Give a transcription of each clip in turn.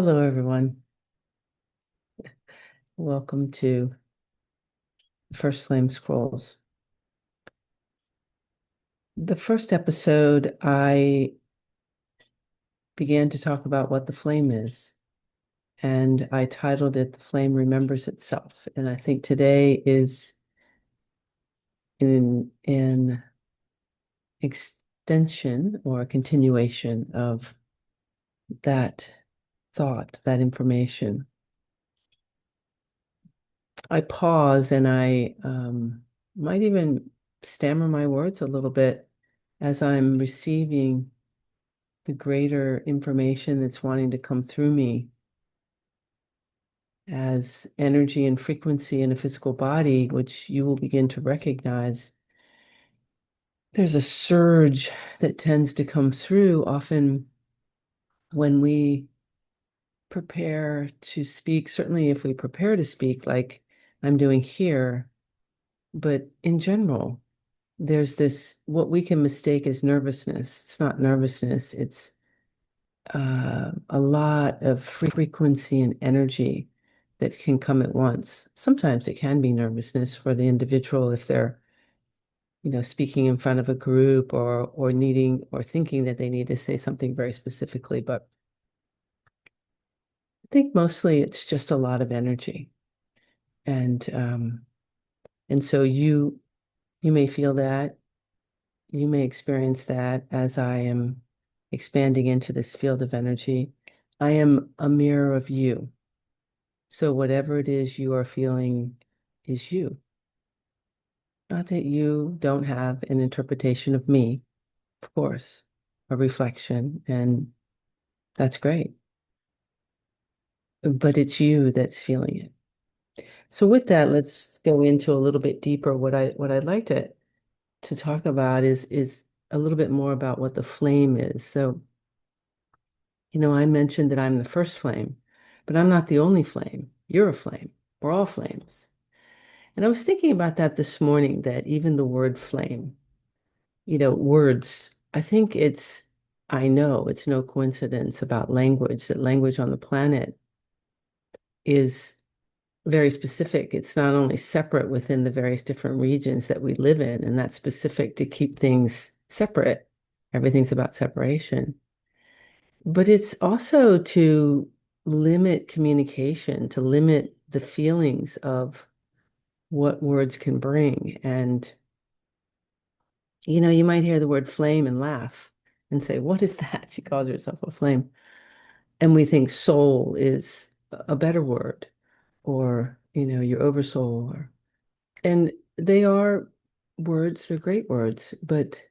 Hello, everyone. Welcome to First Flame Scrolls. The first episode, I began to talk about what the flame is, and I titled it The Flame Remembers Itself. And I think today is in extension or a continuation of that thought, that information. I pause and I might even stammer my words a little bit as I'm receiving the greater information that's wanting to come through me as energy and frequency in a physical body, which you will begin to recognize. There's a surge that tends to come through often when we prepare to speak, certainly if we prepare to speak like I'm doing here, but in general, there's this what we can mistake as nervousness. It's not nervousness, it's a lot of frequency and energy that can come at once. Sometimes it can be nervousness for the individual if they're, speaking in front of a group or needing or thinking that they need to say something very specifically. But I think mostly it's just a lot of energy. And so you may feel that, you may experience that as I am expanding into this field of energy. I am a mirror of you. So whatever it is you are feeling is you. Not that you don't have an interpretation of me, of course, a reflection, and that's great. But it's you that's feeling it. So with that, let's go into a little bit deeper. What I'd like to talk about is a little bit more about what the flame is. So, I mentioned that I'm the first flame, but I'm not the only flame. You're a flame. We're all flames. And I was thinking about that this morning, that even the word flame, words, I know it's no coincidence about language, that language on the planet is very specific. It's not only separate within the various different regions that we live in, and that's specific to keep things separate. Everything's about separation. But it's also to limit communication, to limit the feelings of what words can bring. And you might hear the word flame and laugh and say, "What is that?" She calls herself a flame. And we think soul is a better word, or, your oversoul. And they are words, they're great words, but,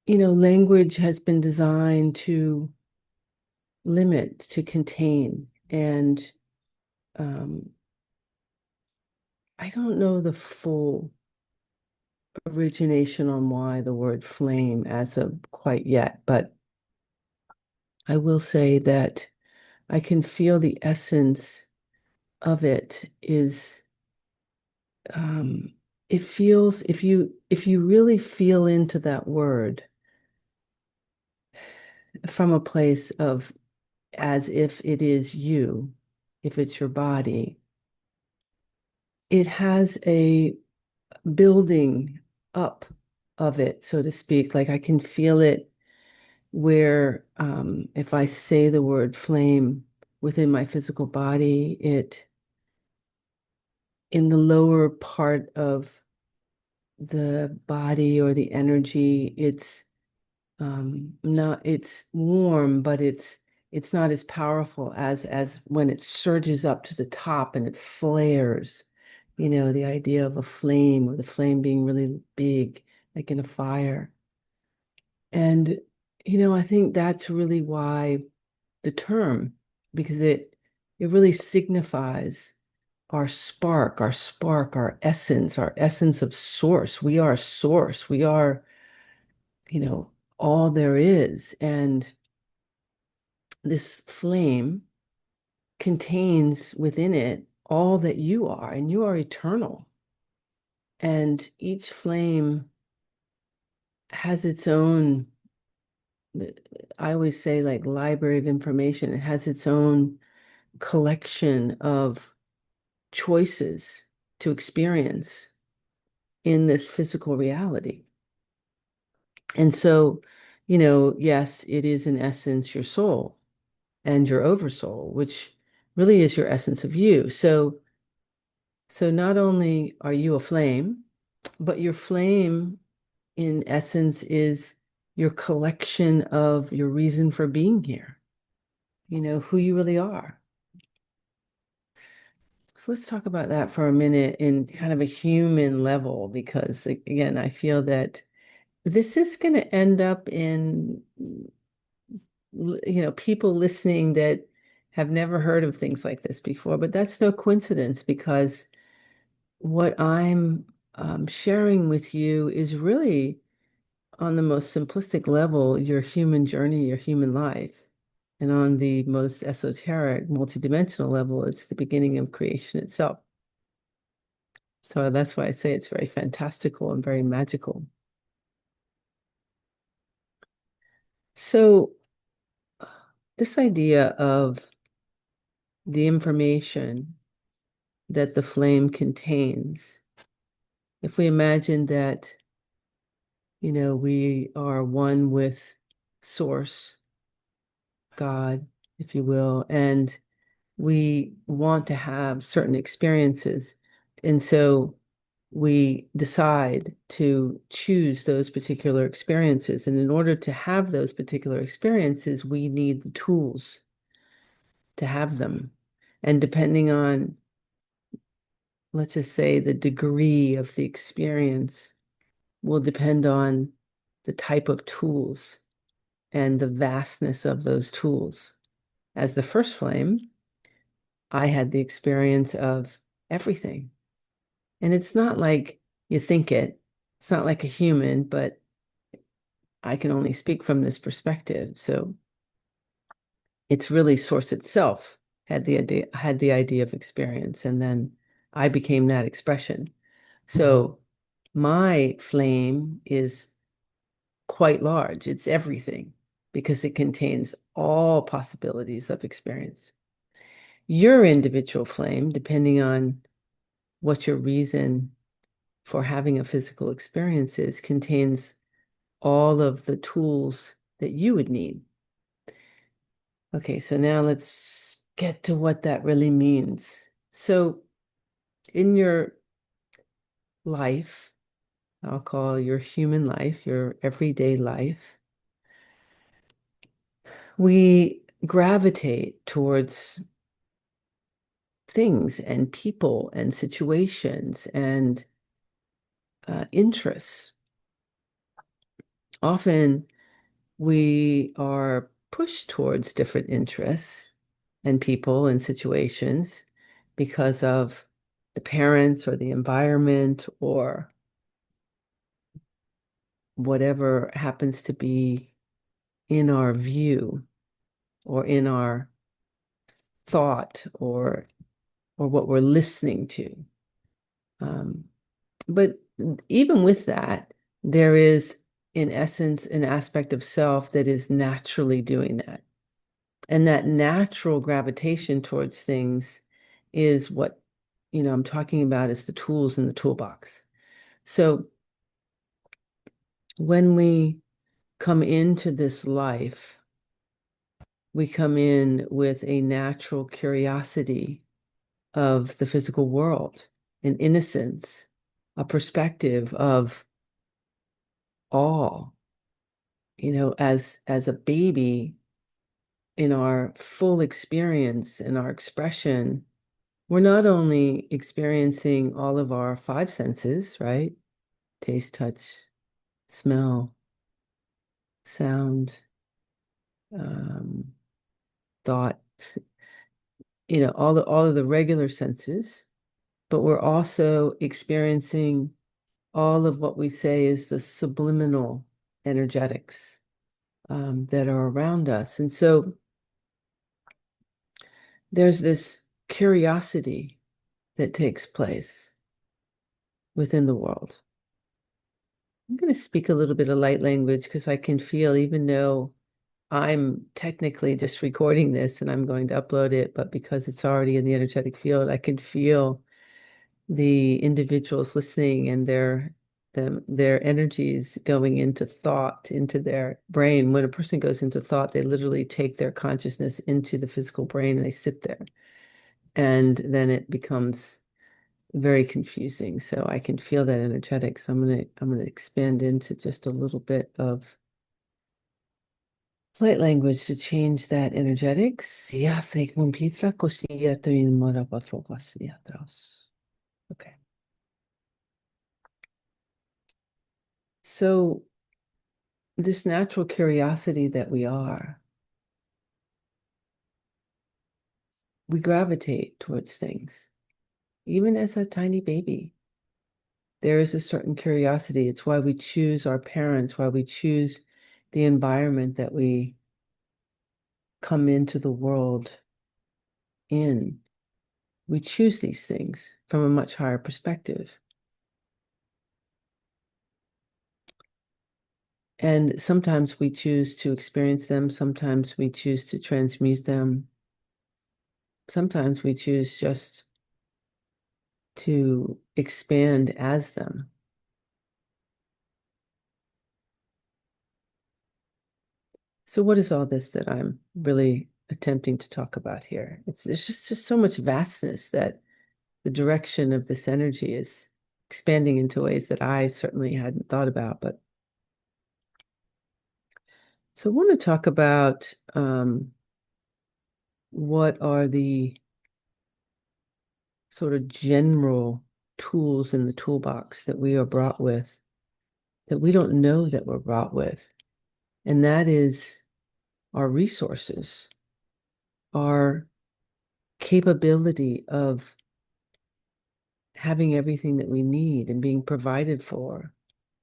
language has been designed to limit, to contain. And um, I don't know the full origination on why the word flame as of quite yet, but I will say that I can feel the essence of it is um, it feels if you really feel into that word from a place of as if it is you, if it's your body, it has a building up of it, so to speak. Like I can feel it where if I say the word flame within my physical body, it in the lower part of the body or the energy, it's warm, but it's not as powerful as when it surges up to the top and it flares. The idea of a flame, or the flame being really big, like in a fire. And I think that's really why the term, because it really signifies our essence of source. We are source. We are, you know, all there is. And this flame contains within it all that you are, and you are eternal. And each flame has its own I always say like library of information. It has its own collection of choices to experience in this physical reality. And so, yes, it is in essence your soul and your oversoul, which really is your essence of you. So not only are you a flame, but your flame in essence is your collection of your reason for being here, who you really are. So let's talk about that for a minute in kind of a human level, because again, I feel that this is going to end up in, people listening that have never heard of things like this before, but that's no coincidence because what I'm sharing with you is really on the most simplistic level, your human journey, your human life. And on the most esoteric, multidimensional level, it's the beginning of creation itself. So that's why I say it's very fantastical and very magical. So this idea of the information that the flame contains, if we imagine that, we are one with Source, God, if you will, and we want to have certain experiences. And so we decide to choose those particular experiences. And in order to have those particular experiences, we need the tools to have them. And depending on, let's just say, the degree of the experience will depend on the type of tools and the vastness of those tools. As the first flame, I had the experience of everything. And it's not like you think it. It's not like a human, but I can only speak from this perspective. So it's really Source itself had the idea of experience, and then I became that expression. So my flame is quite large. It's everything because it contains all possibilities of experience. Your individual flame, depending on what your reason for having a physical experience is, contains all of the tools that you would need. Okay, so now let's get to what that really means. So in your life, I'll call your human life, your everyday life, we gravitate towards things and people and situations and interests. Often we are pushed towards different interests and people and situations because of the parents or the environment or whatever happens to be in our view or in our thought or what we're listening to. Um, but even with that, there is, in essence, an aspect of self that is naturally doing that. And that natural gravitation towards things is what, I'm talking about is the tools in the toolbox. So when we come into this life, we come in with a natural curiosity of the physical world, an innocence, a perspective of awe. As a baby in our full experience and our expression, we're not only experiencing all of our five senses, right? Taste, touch, smell, sound, um, thought, all of the regular senses, but we're also experiencing all of what we say is the subliminal energetics that are around us. And so there's this curiosity that takes place within the world. I'm going to speak a little bit of light language because I can feel, even though I'm technically just recording this and I'm going to upload it, but because it's already in the energetic field, I can feel the individuals listening and their energies going into thought, into their brain. When a person goes into thought, they literally take their consciousness into the physical brain and they sit there. And then it becomes very confusing. So I can feel that energetic. So I'm gonna expand into just a little bit of light language to change that energetics. Okay. So this natural curiosity that we gravitate towards things. Even as a tiny baby, there is a certain curiosity. It's why we choose our parents, why we choose the environment that we come into the world in. We choose these things from a much higher perspective. And sometimes we choose to experience them, sometimes we choose to transmute them, sometimes we choose just to expand as them. So what is all this that I'm really attempting to talk about here? There's just so much vastness that the direction of this energy is expanding into ways that I certainly hadn't thought about. But so I want to talk about what are the sort of general tools in the toolbox that we are brought with that we don't know that we're brought with. And that is our resources, our capability of having everything that we need and being provided for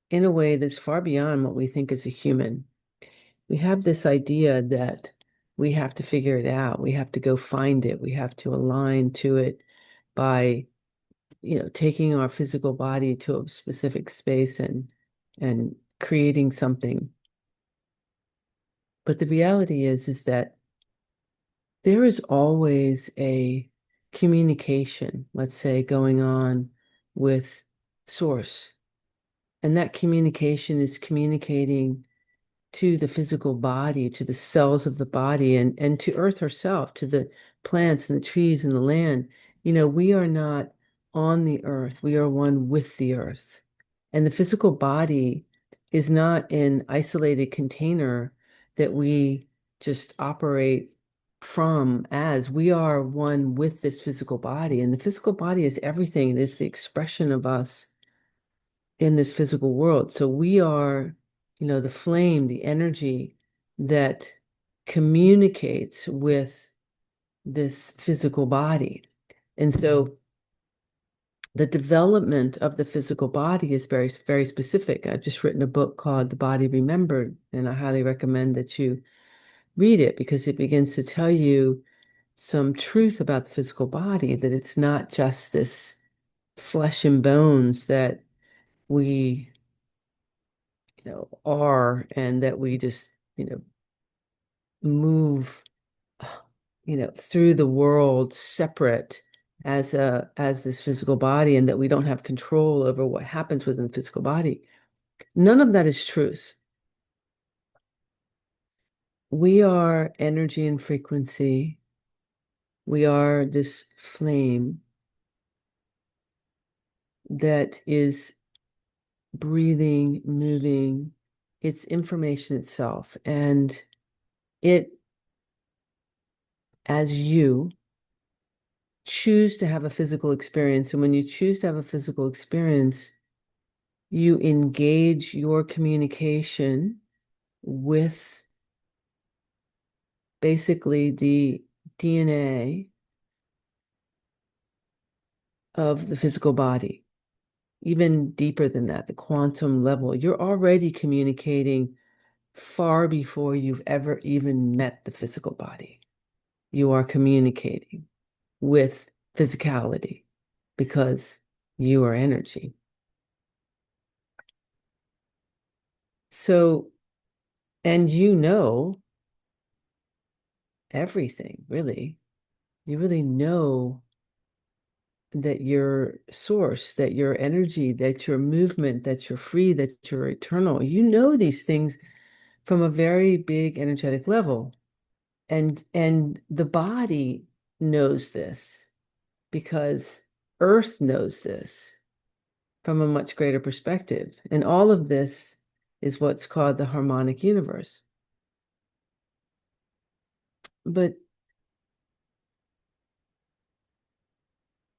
in a way that's far beyond what we think as a human. We have this idea that we have to figure it out. We have to go find it. We have to align to it by, taking our physical body to a specific space and creating something. But the reality is that there is always a communication, let's say, going on with source. And that communication is communicating to the physical body, to the cells of the body, and to Earth herself, to the plants and the trees and the land. We are not on the Earth, we are one with the Earth. And the physical body is not an isolated container that we just operate from as we are one with this physical body. And the physical body is everything, it is the expression of us in this physical world. So we are, the flame, the energy that communicates with this physical body. And so the development of the physical body is very, very specific. I've just written a book called The Body Remembered, and I highly recommend that you read it because it begins to tell you some truth about the physical body, that it's not just this flesh and bones that we are and that we just, move, through the world separate as this physical body and that we don't have control over what happens within the physical body. None of that is truth. We are energy and frequency. We are this flame that is breathing, moving. It's information itself. And it, as you choose to have a physical experience, and when you choose to have a physical experience, you engage your communication with basically the DNA of the physical body. Even deeper than that, the quantum level, you're already communicating far before you've ever even met the physical body. You are communicating with physicality because you are energy. So, and everything, really. You really know that you're source, that your energy, that your movement, that you're free, that you're eternal. You know these things from a very big energetic level. And the body knows this because Earth knows this from a much greater perspective. And all of this is what's called the harmonic universe. But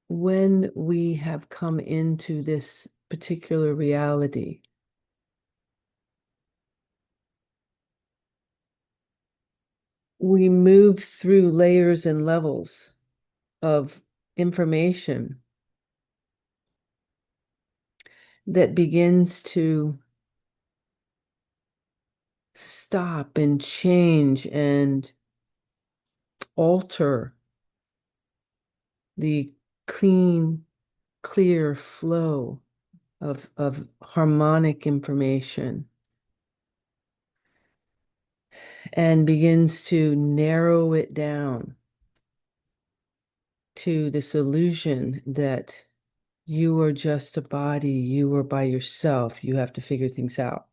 when we have come into this particular reality, we move through layers and levels of information that begins to stop and change and alter the clean, clear flow of harmonic information and begins to narrow it down to this illusion that you are just a body, you are by yourself, you have to figure things out.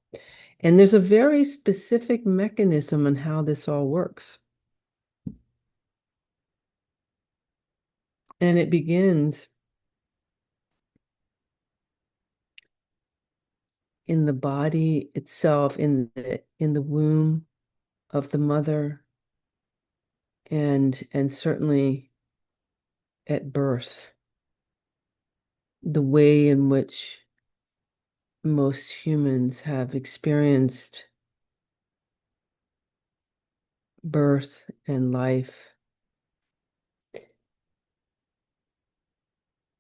And there's a very specific mechanism on how this all works. And it begins in the body itself, in the womb of the mother, and certainly at birth, the way in which most humans have experienced birth and life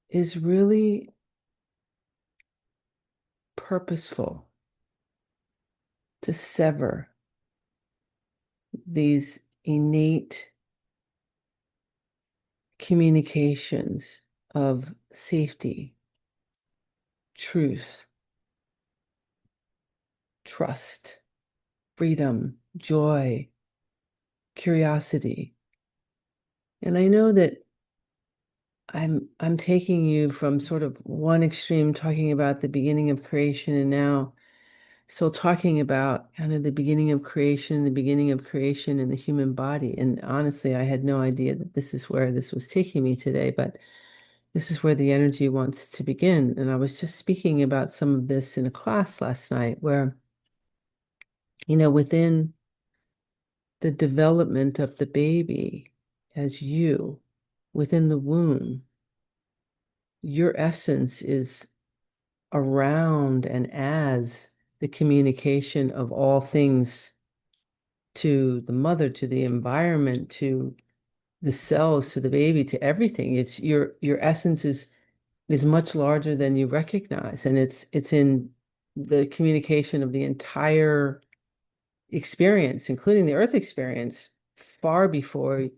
is really purposeful to sever these innate communications of safety, truth, trust, freedom, joy, curiosity. And I know that I'm taking you from sort of one extreme, talking about the beginning of creation, and now still talking about kind of the beginning of creation, the beginning of creation in the human body. And honestly, I had no idea that this is where this was taking me today, but this is where the energy wants to begin. And I was just speaking about some of this in a class last night where, within the development of the baby as you, within the womb, your essence is around and as the communication of all things to the mother, to the environment, to the cells, to the baby, to everything. It's your essence is much larger than you recognize, and it's in the communication of the entire experience, including the earth experience, far before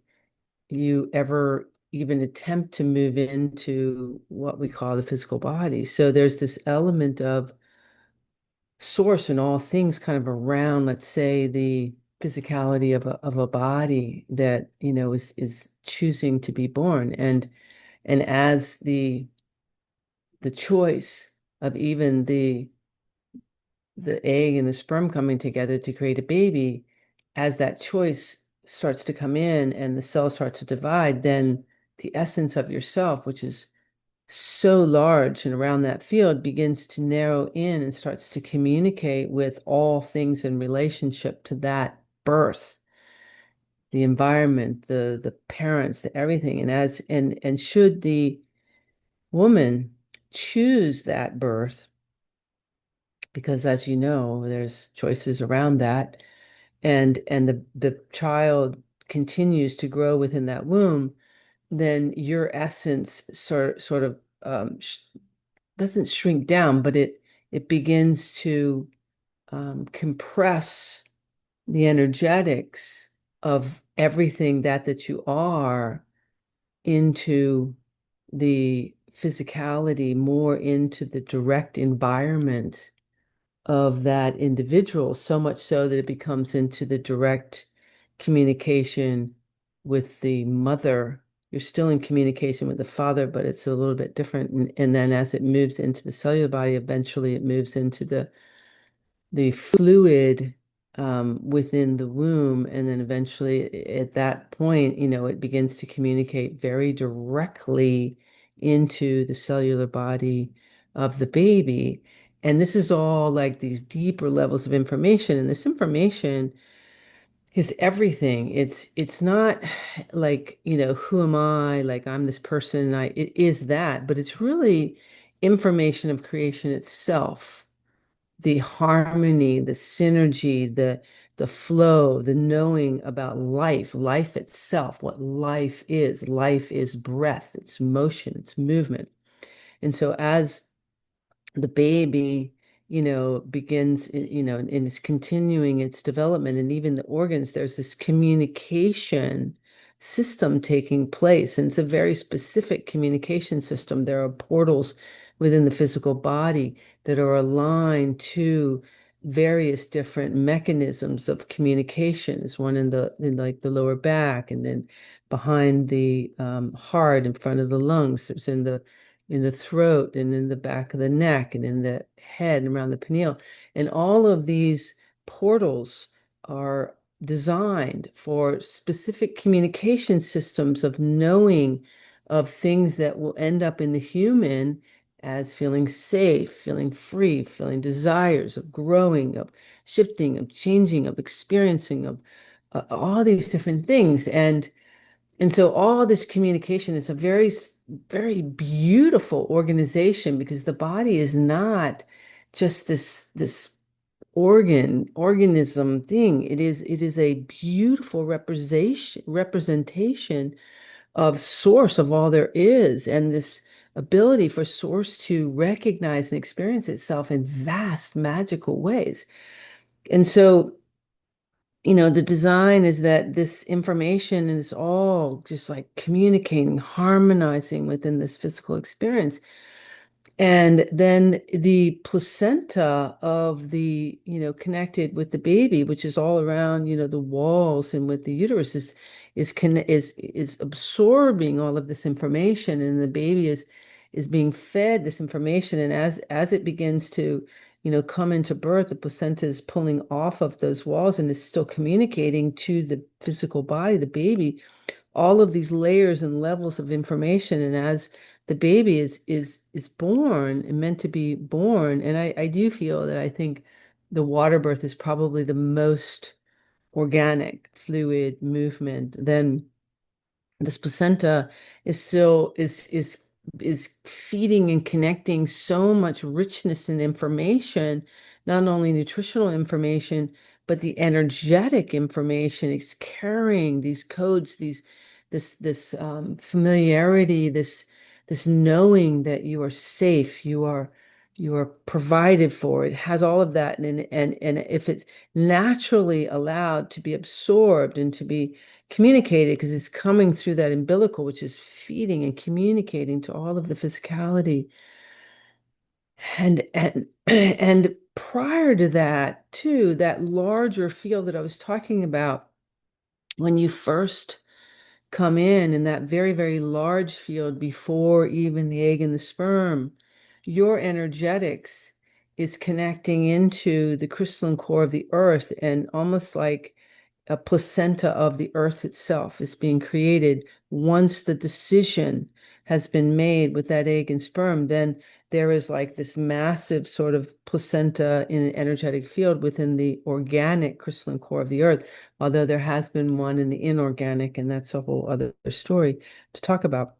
you ever even attempt to move into what we call the physical body. So there's this element of source in all things kind of around, let's say, the physicality of a body that, is choosing to be born. And as the choice of even the egg and the sperm coming together to create a baby, as that choice starts to come in and the cells start to divide, then the essence of yourself, which is so large and around that field, begins to narrow in and starts to communicate with all things in relationship to that birth, the environment, the parents, the everything. And should the woman choose that birth, because as you know, there's choices around that, and the child continues to grow within that womb, then your essence sort of doesn't shrink down, but it begins to compress the energetics of everything that you are into the physicality, more into the direct environment of that individual, so much so that it becomes into the direct communication with the mother. You're still in communication with the father, but it's a little bit different. And then as it moves into the cellular body, eventually it moves into the fluid within the womb. And then eventually at that point, it begins to communicate very directly into the cellular body of the baby. And this is all like these deeper levels of information. And this information is everything. It's not like, who am I? Like I'm this person. It is that, but it's really information of creation itself, the harmony, the synergy, the flow, the knowing about life, life itself, what life is. Life is breath, it's motion, it's movement. And so as the baby, begins, and is continuing its development, and even the organs, there's this communication system taking place. And it's a very specific communication system. There are portals within the physical body that are aligned to various different mechanisms of communication. There's one in like the lower back, and then behind the heart, in front of the lungs. There's in the throat and in the back of the neck and in the head and around the pineal. And all of these portals are designed for specific communication systems of knowing of things that will end up in the human as feeling safe, feeling free, feeling desires of growing, of shifting, of changing, of experiencing, of all these different things. And so all this communication is a very beautiful organization, because the body is not just this organism thing. It is a beautiful representation of source of all there is, and this ability for source to recognize and experience itself in vast magical ways. And so the design is that this information is all just like communicating, harmonizing within this physical experience. And then the placenta of connected with the baby, which is all around, the walls and with the uterus, is absorbing all of this information, and the baby is being fed this information. And as it begins to, come into birth, the placenta is pulling off of those walls and is still communicating to the physical body, the baby, all of these layers and levels of information. And as the baby is born and meant to be born, and I do feel that I think the water birth is probably the most organic fluid movement. Then this placenta is feeding and connecting so much richness and information, not only nutritional information, but the energetic information. It's carrying these codes, this familiarity, this knowing that you are safe, you are provided for. It has all of that, and if it's naturally allowed to be absorbed and to be communicated, because it's coming through that umbilical, which is feeding and communicating to all of the physicality. And and prior to that, too, that larger field that I was talking about, when you first come in that very, very large field before even the egg and the sperm, your energetics is connecting into the crystalline core of the earth, and almost like a placenta of the earth itself is being created. Once the decision has been made with that egg and sperm, then there is like this massive sort of placenta in an energetic field within the organic crystalline core of the earth, although there has been one in the inorganic, and that's a whole other story to talk about.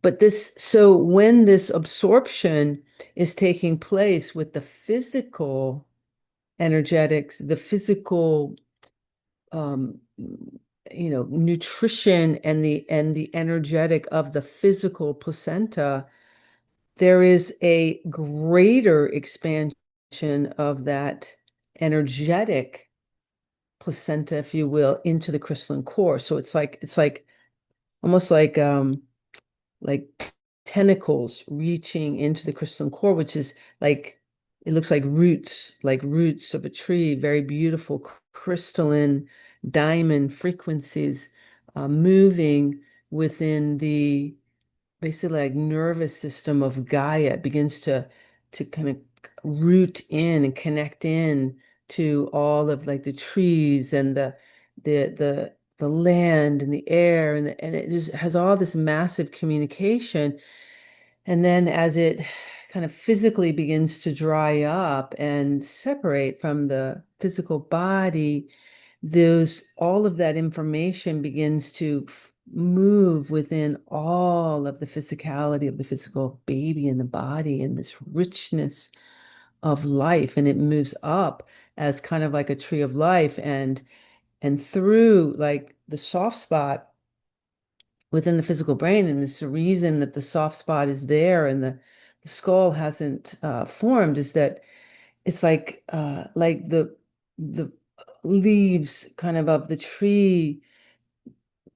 But so when this absorption is taking place with the physical energetics, the physical um, nutrition and the energetic of the physical placenta, there is a greater expansion of that energetic placenta, if you will, into the crystalline core. So it's like almost like tentacles reaching into the crystalline core, which is like, it looks like roots of a tree, very beautiful crystalline diamond frequencies moving within the basically like nervous system of Gaia. It begins to kind of root in and connect in to all of like the trees and the land and the air and it just has all this massive communication. And then as it kind of physically begins to dry up and separate from the physical body, those all of that information begins to move within all of the physicality of the physical baby in the body and this richness of life. And it moves up as kind of like a tree of life and through like the soft spot within the physical brain. And it's the reason that the soft spot is there and the skull hasn't formed is that it's like the leaves kind of the tree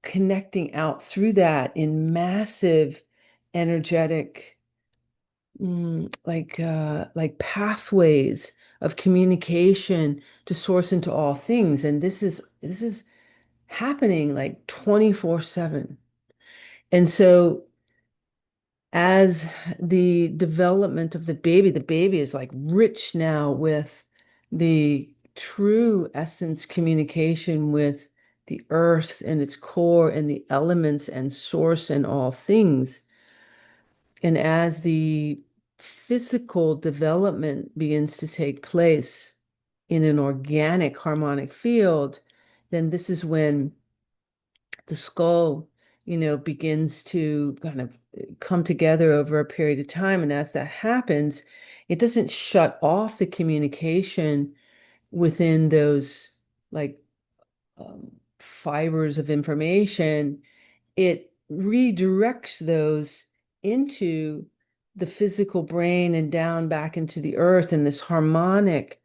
connecting out through that in massive energetic like pathways of communication to source into all things. And this is happening like 24/7. And so as the development of the baby is like rich now with the true essence communication with the earth and its core and the elements and source and all things. And as the physical development begins to take place in an organic harmonic field, then this is when the skull, begins to kind of come together over a period of time. And as that happens, it doesn't shut off the communication within those like fibers of information. It redirects those into the physical brain and down back into the earth in this harmonic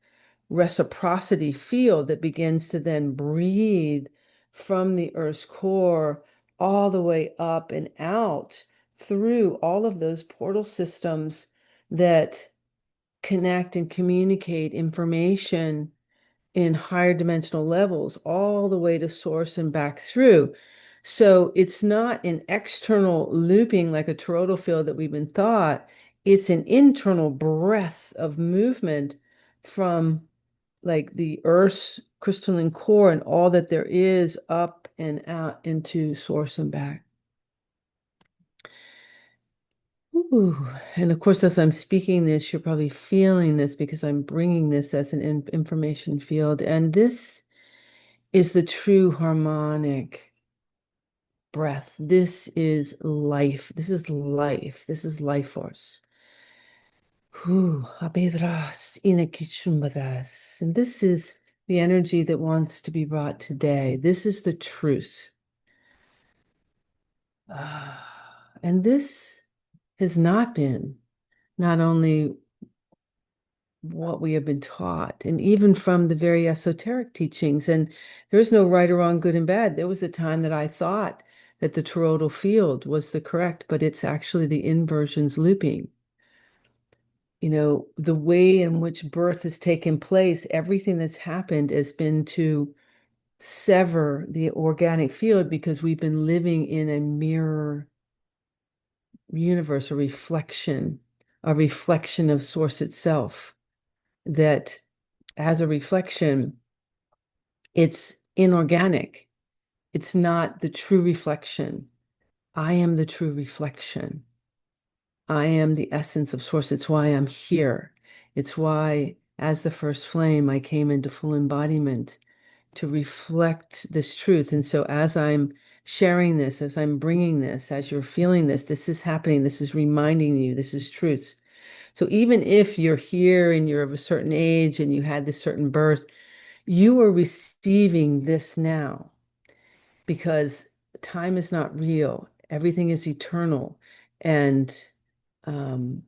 reciprocity field that begins to then breathe from the earth's core all the way up and out through all of those portal systems that connect and communicate information in higher dimensional levels all the way to source and back through. So it's not an external looping like a toroidal field that we've been taught. It's an internal breath of movement from like the Earth's crystalline core and all that there is up and out into source and back. Ooh. And of course, as I'm speaking this, you're probably feeling this because I'm bringing this as an information field. And this is the true harmonic breath. This is life. This is life. This is life force. Abedras inakishumbadas. And this is the energy that wants to be brought today. This is the truth. And this has not been not only what we have been taught, and even from the very esoteric teachings. And there's no right or wrong, good and bad. There was a time that I thought that the toroidal field was the correct, but it's actually the inversions looping. The way in which birth has taken place, everything that's happened has been to sever the organic field because we've been living in a mirror universe, a reflection of source itself, that as a reflection, it's inorganic. It's not the true reflection. I am the true reflection. I am the essence of source. It's why I'm here. It's why, as the first flame, I came into full embodiment to reflect this truth. And so, as I'm sharing this, as I'm bringing this, as you're feeling this is happening. This is reminding you, this is truth. So, even if you're here and you're of a certain age and you had this certain birth, you are receiving this now because time is not real. Everything is eternal. And um,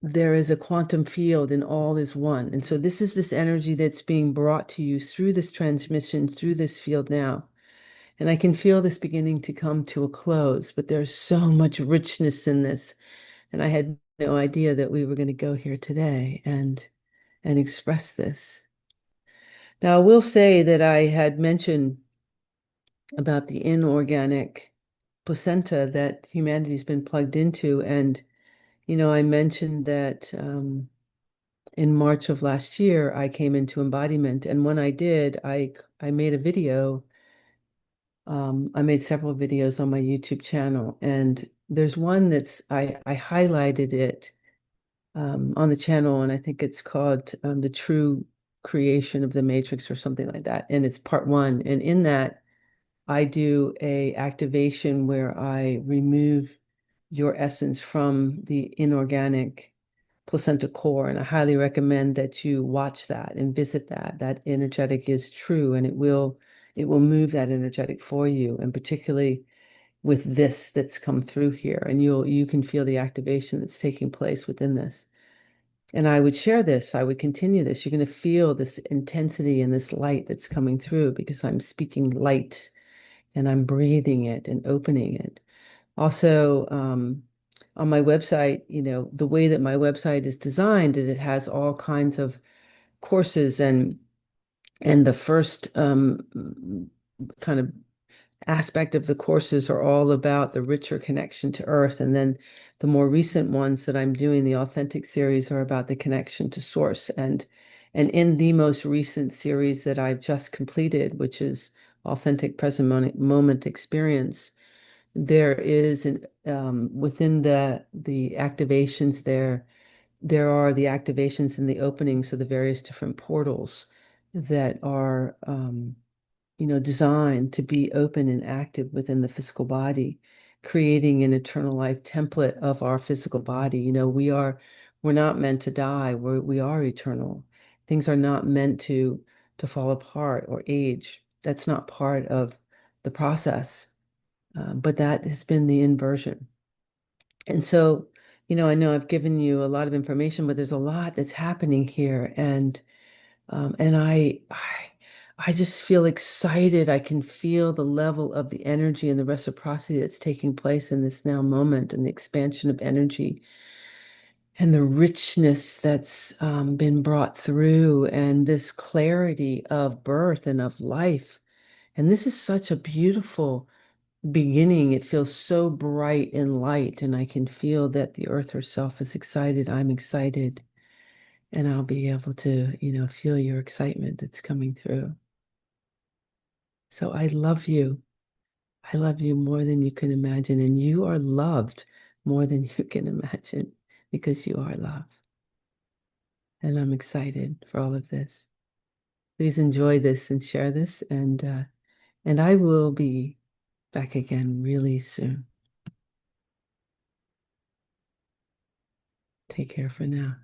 there is a quantum field and all is one. And so this is this energy that's being brought to you through this transmission, through this field now. And I can feel this beginning to come to a close, but there's so much richness in this. And I had no idea that we were going to go here today and express this. Now, I will say that I had mentioned about the inorganic placenta that humanity's been plugged into. And, I mentioned that in March of last year, I came into embodiment. And when I did, I made a video. I made several videos on my YouTube channel. And there's one I highlighted it on the channel, and I think it's called The True Creation of the Matrix or something like that. And it's part one. And in that, I do a activation where I remove your essence from the inorganic placenta core. And I highly recommend that you watch that and visit that. That energetic is true, and it will move that energetic for you, and particularly with this that's come through here. And you can feel the activation that's taking place within this. And I would share this, I would continue this. You're going to feel this intensity and this light that's coming through because I'm speaking light and I'm breathing it and opening it. Also, on my website, the way that my website is designed, is it has all kinds of courses, and the first kind of aspect of the courses are all about the richer connection to Earth. And then the more recent ones that I'm doing, the authentic series, are about the connection to Source. And in the most recent series that I've just completed, which is Authentic Present Moment Experience, there is within the activations there are the activations in the openings of the various different portals that are designed to be open and active within the physical body, creating an eternal life template of our physical body. We're not meant to die. We are eternal. Things are not meant to fall apart or age. That's not part of the process. But that has been the inversion. And so, I know I've given you a lot of information, but there's a lot that's happening here. And I just feel excited. I can feel the level of the energy and the reciprocity that's taking place in this now moment, and the expansion of energy and the richness that's been brought through, and this clarity of birth and of life. And this is such a beautiful beginning. It feels so bright and light, and I can feel that the earth herself is excited. I'm excited, and I'll be able to, feel your excitement that's coming through. So I love you. I love you more than you can imagine, and you are loved more than you can imagine because you are love. And I'm excited for all of this. Please enjoy this and share this, and I will be back again really soon. Take care for now.